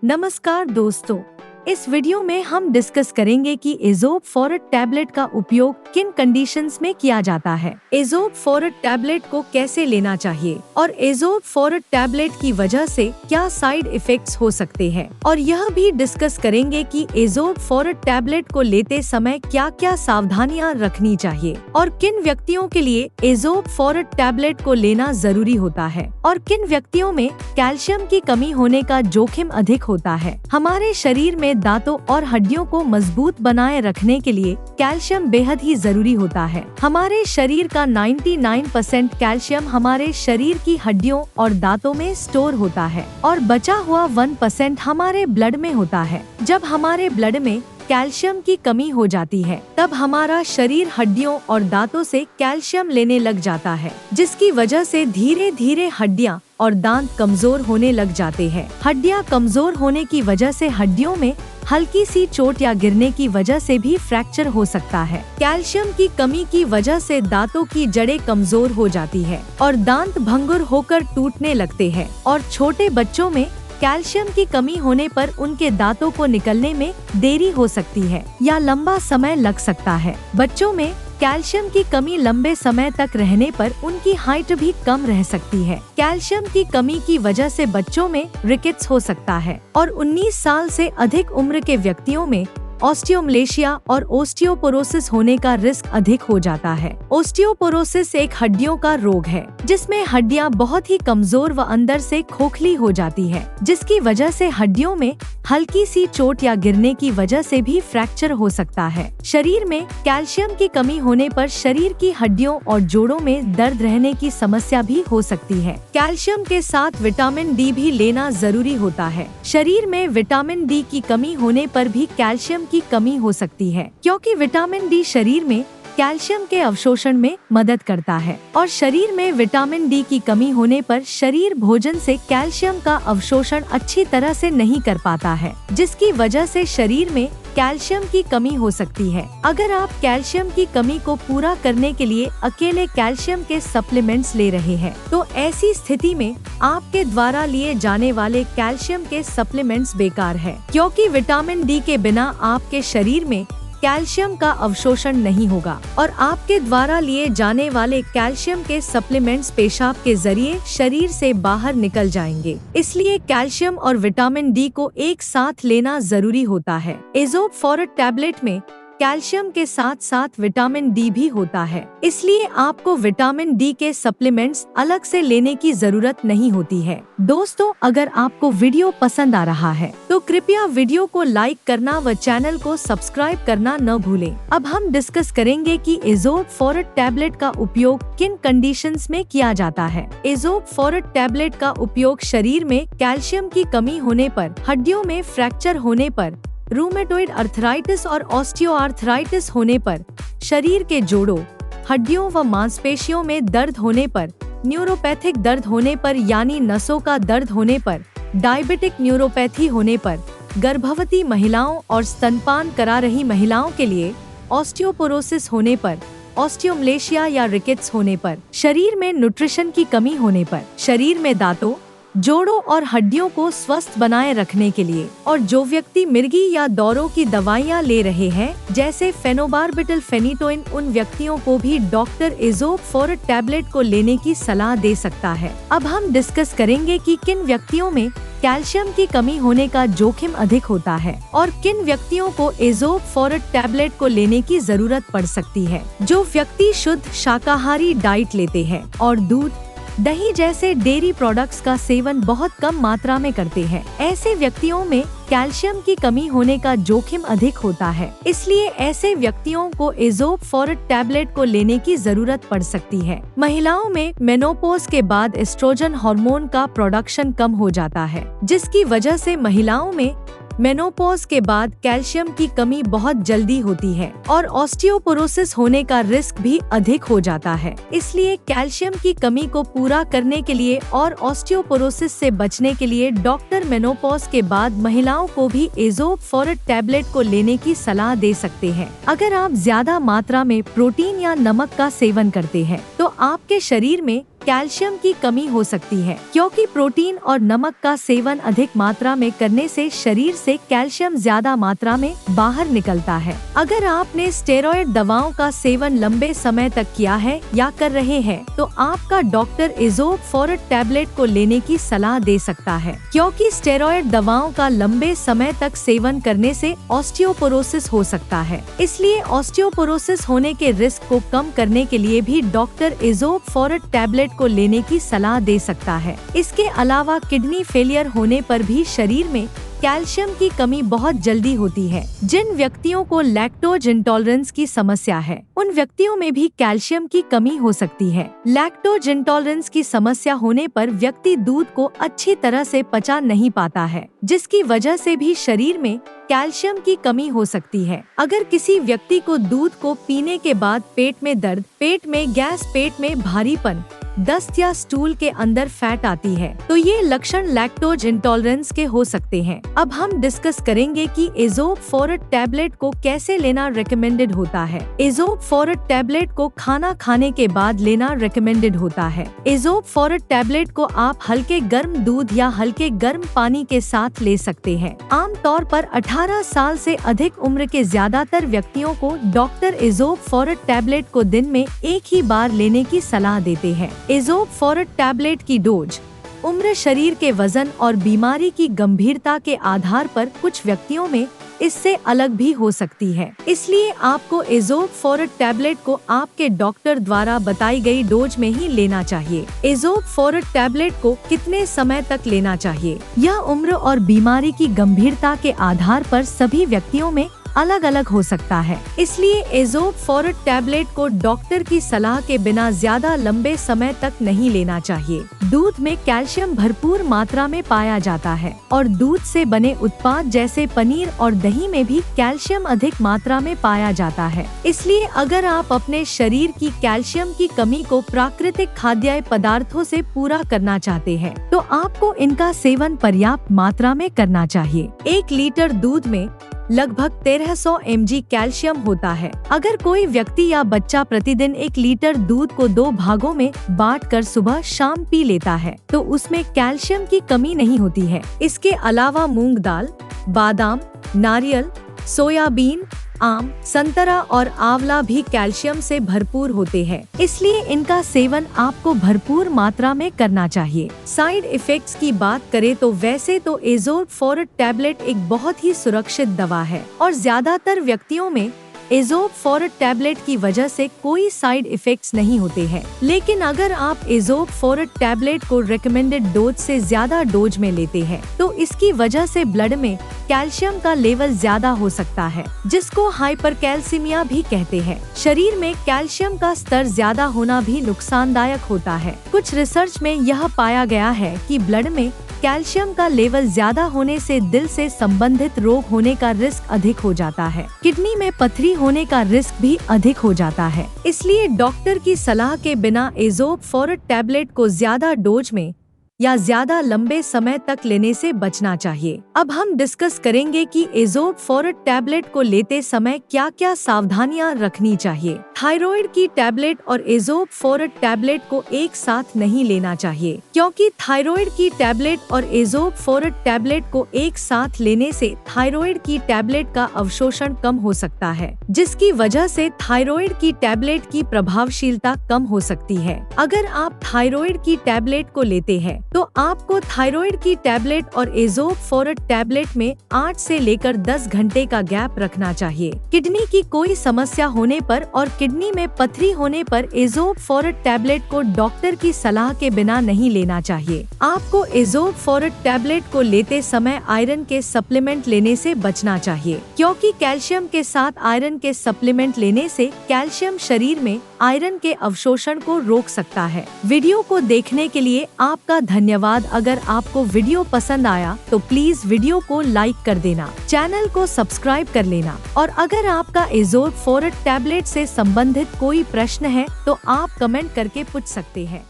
नमस्कार दोस्तों, इस वीडियो में हम डिस्कस करेंगे कि एज़ोप फॉरेट टैबलेट का उपयोग किन कंडीशंस में किया जाता है, एज़ोप फॉरेट टैबलेट को कैसे लेना चाहिए और एज़ोप फॉरेट टैबलेट की वजह से क्या साइड इफेक्ट्स हो सकते हैं, और यह भी डिस्कस करेंगे कि एज़ोप फॉरेट टैबलेट को लेते समय क्या क्या सावधानियां रखनी चाहिए और किन व्यक्तियों के लिए एज़ोप फॉरेट टैबलेट को लेना जरूरी होता है और किन व्यक्तियों में कैल्शियम की कमी होने का जोखिम अधिक होता है। हमारे शरीर में दांतों और हड्डियों को मजबूत बनाए रखने के लिए कैल्शियम बेहद ही जरूरी होता है। हमारे शरीर का 99% कैल्शियम हमारे शरीर की हड्डियों और दांतों में स्टोर होता है और बचा हुआ 1% हमारे ब्लड में होता है। जब हमारे ब्लड में कैल्शियम की कमी हो जाती है तब हमारा शरीर हड्डियों और दांतों से कैल्शियम लेने लग जाता है, जिसकी वजह से धीरे धीरे हड्डियां और दांत कमजोर होने लग जाते हैं। हड्डियां कमजोर होने की वजह से हड्डियों में हल्की सी चोट या गिरने की वजह से भी फ्रैक्चर हो सकता है। कैल्शियम की कमी की वजह से दांतों की जड़ें कमजोर हो जाती है और दांत भंगुर होकर टूटने लगते हैं और छोटे बच्चों में कैल्शियम की कमी होने पर उनके दांतों को निकलने में देरी हो सकती है या लंबा समय लग सकता है। बच्चों में कैल्शियम की कमी लंबे समय तक रहने पर उनकी हाइट भी कम रह सकती है। कैल्शियम की कमी की वजह से बच्चों में रिकेट्स हो सकता है और 19 साल से अधिक उम्र के व्यक्तियों में ऑस्टियोमलेशिया और ओस्टियोपोरोसिस होने का रिस्क अधिक हो जाता है। ओस्टियोपोरोसिस एक हड्डियों का रोग है जिसमें हड्डियां बहुत ही कमजोर व अंदर से खोखली हो जाती है, जिसकी वजह से हड्डियों में हल्की सी चोट या गिरने की वजह से भी फ्रैक्चर हो सकता है। शरीर में कैल्शियम की कमी होने पर शरीर की हड्डियों और जोड़ों में दर्द रहने की समस्या भी हो सकती है। कैल्शियम के साथ विटामिन डी भी लेना जरूरी होता है। शरीर में विटामिन डी की कमी होने पर भी कैल्शियम की कमी हो सकती है, क्योंकि विटामिन डी शरीर में कैल्शियम के अवशोषण में मदद करता है और शरीर में विटामिन डी की कमी होने पर शरीर भोजन से कैल्शियम का अवशोषण अच्छी तरह से नहीं कर पाता है, जिसकी वजह से शरीर में कैल्शियम की कमी हो सकती है। अगर आप कैल्शियम की कमी को पूरा करने के लिए अकेले कैल्शियम के सप्लीमेंट्स ले रहे हैं, तो ऐसी स्थिति में आपके द्वारा लिए जाने वाले कैल्शियम के सप्लीमेंट्स बेकार है, क्योंकि विटामिन डी के बिना आपके शरीर में कैल्शियम का अवशोषण नहीं होगा और आपके द्वारा लिए जाने वाले कैल्शियम के सप्लीमेंट्स पेशाब के जरिए शरीर से बाहर निकल जाएंगे। इसलिए कैल्शियम और विटामिन डी को एक साथ लेना जरूरी होता है। एज़ोप फॉरेट टैबलेट में कैल्शियम के साथ साथ विटामिन डी भी होता है, इसलिए आपको विटामिन डी के सप्लीमेंट्स अलग से लेने की जरूरत नहीं होती है। दोस्तों, अगर आपको वीडियो पसंद आ रहा है तो कृपया वीडियो को लाइक करना व चैनल को सब्सक्राइब करना न भूलें। अब हम डिस्कस करेंगे कि एज़ोप फॉरेट टैबलेट का उपयोग किन कंडीशंस में किया जाता है। एज़ोप फॉरेट टैबलेट का उपयोग शरीर में कैल्शियम की कमी होने पर, हड्डियों में फ्रैक्चर होने पर, रूमेटॉइड अर्थराइटिस और ऑस्टियोआर्थराइटिस होने पर, शरीर के जोड़ों, हड्डियों व मांसपेशियों में दर्द होने पर, न्यूरोपैथिक दर्द होने पर यानी नसों का दर्द होने पर, डायबिटिक न्यूरोपैथी होने पर, गर्भवती महिलाओं और स्तनपान करा रही महिलाओं के लिए ऑस्टियोपोरोसिस होने पर, ऑस्टियोमलेशिया या रिकेट्स होने पर, शरीर में न्यूट्रिशन की कमी होने पर, शरीर में दांतों, जोड़ों और हड्डियों को स्वस्थ बनाए रखने के लिए, और जो व्यक्ति मिर्गी या दौरों की दवाइयां ले रहे हैं जैसे फेनोबार्बिटल फेनिटोइन, उन व्यक्तियों को भी डॉक्टर एज़ोप फॉरेट टैबलेट को लेने की सलाह दे सकता है। अब हम डिस्कस करेंगे कि किन व्यक्तियों में कैल्शियम की कमी होने का जोखिम अधिक होता है और किन व्यक्तियों को एज़ोप फॉरेट टैबलेट को लेने की जरूरत पड़ सकती है। जो व्यक्ति शुद्ध शाकाहारी डाइट लेते हैं और दूध, दही जैसे डेयरी प्रोडक्ट्स का सेवन बहुत कम मात्रा में करते हैं, ऐसे व्यक्तियों में कैल्शियम की कमी होने का जोखिम अधिक होता है। इसलिए ऐसे व्यक्तियों को एज़ोप फॉरेट टैबलेट को लेने की जरूरत पड़ सकती है। महिलाओं में मेनोपॉज के बाद एस्ट्रोजन हार्मोन का प्रोडक्शन कम हो जाता है, जिसकी वजह से महिलाओं में मेनोपॉज के बाद कैल्शियम की कमी बहुत जल्दी होती है और ऑस्टियोपोरोसिस होने का रिस्क भी अधिक हो जाता है। इसलिए कैल्शियम की कमी को पूरा करने के लिए और ऑस्टियोपोरोसिस से बचने के लिए डॉक्टर मेनोपॉज के बाद महिलाओं को भी एज़ोप फॉरेट टैबलेट को लेने की सलाह दे सकते हैं। अगर आप ज्यादा मात्रा में प्रोटीन या नमक का सेवन करते हैं तो आपके शरीर में कैल्शियम की कमी हो सकती है, क्योंकि प्रोटीन और नमक का सेवन अधिक मात्रा में करने से शरीर से कैल्शियम ज्यादा मात्रा में बाहर निकलता है। अगर आपने स्टेरॉयड दवाओं का सेवन लंबे समय तक किया है या कर रहे हैं, तो आपका डॉक्टर इज़ोब फॉरेट टैबलेट को लेने की सलाह दे सकता है, क्योंकि स्टेरॉयड दवाओं का लंबे समय तक सेवन करने से ऑस्टियोपोरोसिस हो सकता है। इसलिए ऑस्टियोपोरोसिस होने के रिस्क को कम करने के लिए भी डॉक्टर इज़ोब फॉरेट टैबलेट को लेने की सलाह दे सकता है। इसके अलावा किडनी फेलियर होने पर भी शरीर में कैल्शियम की कमी बहुत जल्दी होती है। जिन व्यक्तियों को लैक्टोज इंटॉलरेंस की समस्या है, उन व्यक्तियों में भी कैल्शियम की कमी हो सकती है। लैक्टोज इंटॉलरेंस की समस्या होने पर व्यक्ति दूध को अच्छी तरह से पचा नहीं पाता है, जिसकी वजह से भी शरीर में कैल्शियम की कमी हो सकती है। अगर किसी व्यक्ति को दूध को पीने के बाद पेट में दर्द, पेट में गैस, पेट में भारीपन, दस्त या स्टूल के अंदर फैट आती है, तो ये लक्षण लैक्टोज इंटॉलरेंस के हो सकते हैं। अब हम डिस्कस करेंगे कि इज़ोब फॉरेट टैबलेट को कैसे लेना रिकमेंडेड होता है। इज़ोब फॉरेट टैबलेट को खाना खाने के बाद लेना रिकमेंडेड होता है। इज़ोब फॉरेट टैबलेट को आप हल्के गर्म दूध या हल्के गर्म पानी के साथ ले सकते हैं। आमतौर पर 18 साल से अधिक उम्र के ज्यादातर व्यक्तियों को डॉक्टर इज़ोब फॉरेट टैबलेट को दिन में एक ही बार लेने की सलाह देते हैं। इज़ोब फॉरेट टैबलेट की डोज उम्र, शरीर के वजन और बीमारी की गंभीरता के आधार पर कुछ व्यक्तियों में इससे अलग भी हो सकती है। इसलिए आपको इज़ोब फॉरेट टैबलेट को आपके डॉक्टर द्वारा बताई गई डोज में ही लेना चाहिए। इज़ोब फॉरेट टैबलेट को कितने समय तक लेना चाहिए, यह उम्र और बीमारी की गंभीरता के आधार पर सभी व्यक्तियों में अलग अलग हो सकता है। इसलिए इज़ोब फॉरेट टैबलेट को डॉक्टर की सलाह के बिना ज्यादा लंबे समय तक नहीं लेना चाहिए। दूध में कैल्शियम भरपूर मात्रा में पाया जाता है और दूध से बने उत्पाद जैसे पनीर और दही में भी कैल्शियम अधिक मात्रा में पाया जाता है। इसलिए अगर आप अपने शरीर की कैल्शियम की कमी को प्राकृतिक खाद्य पदार्थों से पूरा करना चाहते हैं, तो आपको इनका सेवन पर्याप्त मात्रा में करना चाहिए। 1 लीटर दूध में लगभग 1300 mg कैल्शियम होता है। अगर कोई व्यक्ति या बच्चा प्रतिदिन 1 लीटर दूध को 2 भागों में बांटकर सुबह शाम पी लेता है, तो उसमें कैल्शियम की कमी नहीं होती है। इसके अलावा मूंग दाल, बादाम, नारियल, सोयाबीन, आम, संतरा और आंवला भी कैल्शियम से भरपूर होते हैं। इसलिए इनका सेवन आपको भरपूर मात्रा में करना चाहिए। साइड इफेक्ट्स की बात करें तो वैसे तो इज़ोब फॉरेट टैबलेट एक बहुत ही सुरक्षित दवा है और ज्यादातर व्यक्तियों में इज़ोब फॉरेट टैबलेट की वजह से कोई साइड इफेक्ट्स नहीं होते हैं। लेकिन अगर आप इज़ोब फॉरेट टैबलेट को रिकमेंडेड डोज से ज्यादा डोज में लेते हैं, तो इसकी वजह से ब्लड में कैल्शियम का लेवल ज्यादा हो सकता है, जिसको हाइपरकैल्सीमिया भी कहते हैं। शरीर में कैल्शियम का स्तर ज्यादा होना भी नुकसानदायक होता है। कुछ रिसर्च में यह पाया गया है कि ब्लड में कैल्शियम का लेवल ज्यादा होने से दिल से संबंधित रोग होने का रिस्क अधिक हो जाता है। किडनी में पथरी होने का रिस्क भी अधिक हो जाता है। इसलिए डॉक्टर की सलाह के बिना इज़ोब फॉरेट टैबलेट को ज्यादा डोज में या ज्यादा लंबे समय तक लेने से बचना चाहिए। अब हम डिस्कस करेंगे कि इज़ोब फॉरेट टैबलेट को लेते समय क्या क्या सावधानियां रखनी चाहिए। थायराइड की टैबलेट और इज़ोब फॉरेट टैबलेट को एक साथ नहीं लेना चाहिए, क्योंकि थायराइड की टैबलेट और इज़ोब फॉरेट टैबलेट को एक साथ लेने से थायराइड की टैबलेट का अवशोषण कम हो सकता है, जिसकी वजह से थायराइड की टैबलेट की प्रभावशीलता कम हो सकती है। अगर आप थायराइड की टैबलेट को लेते हैं, तो आपको थायराइड की टैबलेट और इज़ोब फॉरेट टैबलेट में 8 से लेकर 10 घंटे का गैप रखना चाहिए। किडनी की कोई समस्या होने पर और किडनी में पथरी होने पर इज़ोब फॉरेट टैबलेट को डॉक्टर की सलाह के बिना नहीं लेना चाहिए। आपको इज़ोब फॉरेट टैबलेट को लेते समय आयरन के सप्लीमेंट लेने से बचना चाहिए, क्योंकि कैल्शियम के साथ आयरन के सप्लीमेंट लेने से कैल्शियम शरीर में आयरन के अवशोषण को रोक सकता है। वीडियो को देखने के लिए आपका धन्यवाद। अगर आपको वीडियो पसंद आया तो प्लीज वीडियो को लाइक कर देना, चैनल को सब्सक्राइब कर लेना और अगर आपका इज़ोब फॉरेट टैबलेट से संबंधित कोई प्रश्न है तो आप कमेंट करके पूछ सकते हैं।